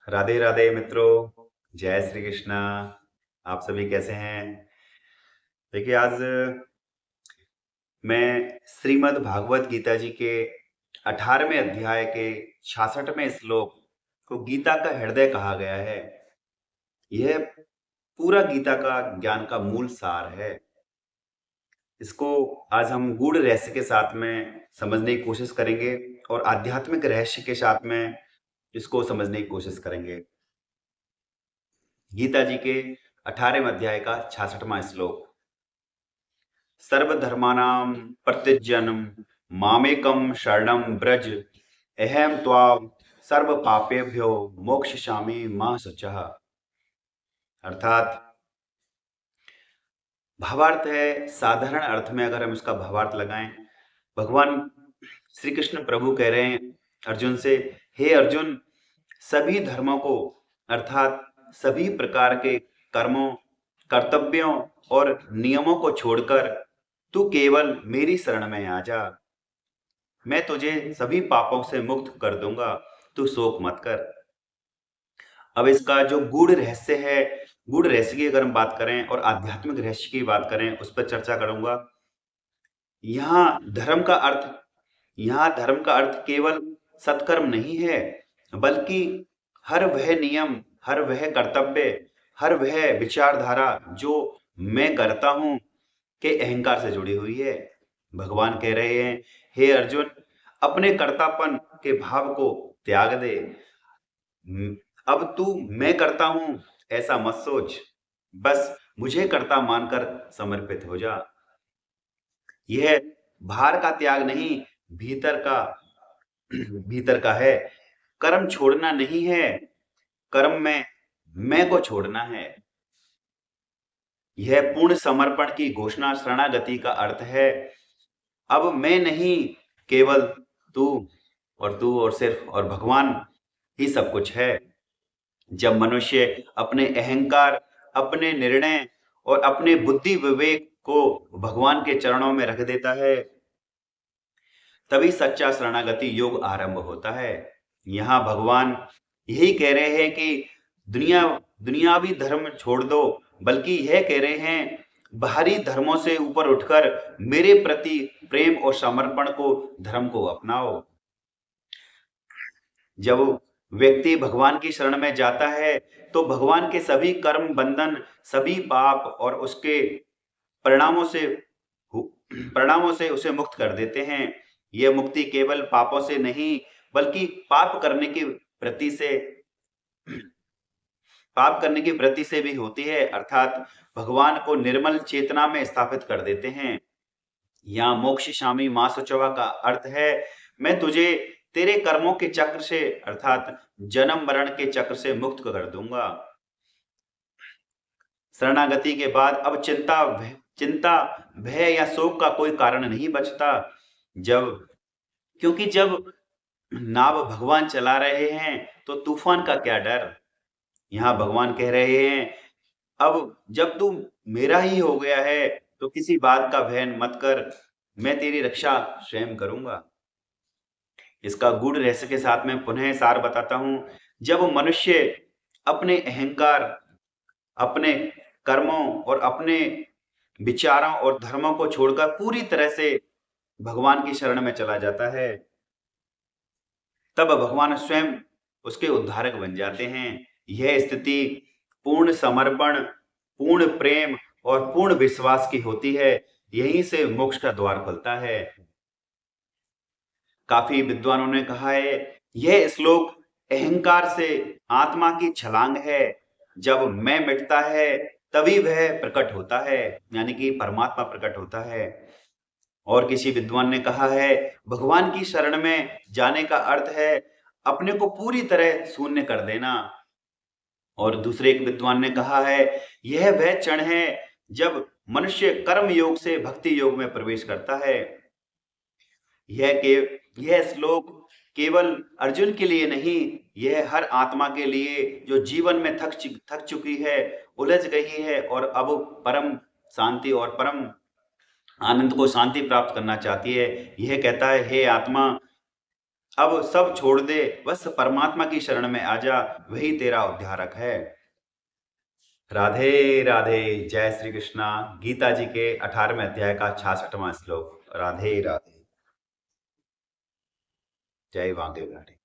राधे राधे मित्रों, जय श्री कृष्णा। आप सभी कैसे हैं? देखिए, आज मैं श्रीमद् भागवत गीता जी के 18वें अध्याय के 66वें श्लोक को गीता का हृदय कहा गया है। यह पूरा गीता का ज्ञान का मूल सार है। इसको आज हम गूढ़ रहस्य के साथ में समझने की कोशिश करेंगे और आध्यात्मिक रहस्य के साथ में इसको समझने की कोशिश करेंगे। गीता जी के 18वें अध्याय का 66वां श्लोक। सर्वधर्माणां परित्यज्य मामेकं शरणं व्रज अहं त्वा सर्वपापेभ्यो मोक्षयिष्यामि मा शुचः। अर्थात भावार्थ है, साधारण अर्थ में अगर हम इसका भावार्थ लगाएं, भगवान श्री कृष्ण प्रभु कह रहे हैं अर्जुन से, हे अर्जुन, सभी धर्मों को अर्थात सभी प्रकार के कर्मों, कर्तव्यों और नियमों को छोड़कर तू केवल मेरी शरण में आ जा। मैं तुझे सभी पापों से मुक्त कर दूंगा, तू शोक मत कर। अब इसका जो गूढ़ रहस्य है, गूढ़ रहस्य की अगर हम बात करें और आध्यात्मिक रहस्य की बात करें, उस पर चर्चा करूंगा। यहाँ धर्म का अर्थ यहाँ धर्म का अर्थ केवल सत्कर्म नहीं है, बल्कि हर वह नियम, हर वह कर्तव्य, हर वह विचारधारा जो मैं करता हूं के अहंकार से जुड़ी हुई है। भगवान कह रहे हैं, हे अर्जुन, अपने कर्तापन के भाव को त्याग दे। अब तू मैं करता हूं ऐसा मत सोच, बस मुझे कर्ता मानकर समर्पित हो जा। यह बाहर का त्याग नहीं, भीतर का भीतर का है। कर्म छोड़ना नहीं है, कर्म में मैं को छोड़ना है। यह पूर्ण समर्पण की घोषणा शरणागति का अर्थ है। अब मैं नहीं, केवल तू और सिर्फ और भगवान ही सब कुछ है। जब मनुष्य अपने अहंकार, अपने निर्णय और अपने बुद्धि विवेक को भगवान के चरणों में रख देता है, तभी सच्चा शरणागति योग आरंभ होता है। यहाँ भगवान यही कह रहे हैं कि दुनियावी धर्म छोड़ दो, बल्कि यह कह रहे हैं बाहरी धर्मों से ऊपर उठकर मेरे प्रति प्रेम और समर्पण को, धर्म को अपनाओ। जब व्यक्ति भगवान की शरण में जाता है, तो भगवान के सभी कर्म बंधन, सभी पाप और उसके परिणामों से परिणामों से उसे मुक्त कर देते हैं। यह मुक्ति केवल पापों से नहीं, बल्कि पाप करने की वृत्ति से भी होती है, अर्थात भगवान को निर्मल चेतना में स्थापित कर देते हैं। यहाँ मोक्षयिष्यामि मा शुचः का अर्थ है, मैं तुझे तेरे कर्मों के चक्र से अर्थात जन्म मरण के चक्र से मुक्त कर दूंगा। शरणागति के बाद अब चिंता, भय या शोक का कोई कारण नहीं बचता। क्योंकि जब नाव भगवान चला रहे हैं, तो तूफान का क्या डर। यहाँ भगवान कह रहे हैं, अब जब तू मेरा ही हो गया है, तो किसी बात का भय मत कर, मैं तेरी रक्षा स्वयं करूंगा। इसका गूढ़ रहस्य के साथ में पुनः सार बताता हूं। जब मनुष्य अपने अहंकार, अपने कर्मों और अपने विचारों और धर्मों को छोड़कर पूरी तरह से भगवान की शरण में चला जाता है, तब भगवान स्वयं उसके उद्धारक बन जाते हैं। यह स्थिति पूर्ण समर्पण, पूर्ण प्रेम और पूर्ण विश्वास की होती है। यहीं से मोक्ष का द्वार खुलता है। काफी विद्वानों ने कहा है, यह श्लोक अहंकार से आत्मा की छलांग है। जब मैं मिटता है, तभी वह प्रकट होता है, यानी कि परमात्मा प्रकट होता है। और किसी विद्वान ने कहा है, भगवान की शरण में जाने का अर्थ है अपने को पूरी तरह शून्य कर देना। और दूसरे एक विद्वान ने कहा है, यह वह क्षण है जब मनुष्य कर्म योग से भक्ति योग में प्रवेश करता है। यह श्लोक केवल अर्जुन के लिए नहीं, यह हर आत्मा के लिए जो जीवन में थक चुकी है, उलझ गई है और अब परम शांति और परम आनंद को, शांति प्राप्त करना चाहती है। यह कहता है, हे आत्मा, अब सब छोड़ दे, बस परमात्मा की शरण में आ जा, वही तेरा उद्धारक है। राधे राधे। जय श्री कृष्णा। गीता जी के 18वें अध्याय का 66वां श्लोक। राधे राधे। जय वांगे बिहारी।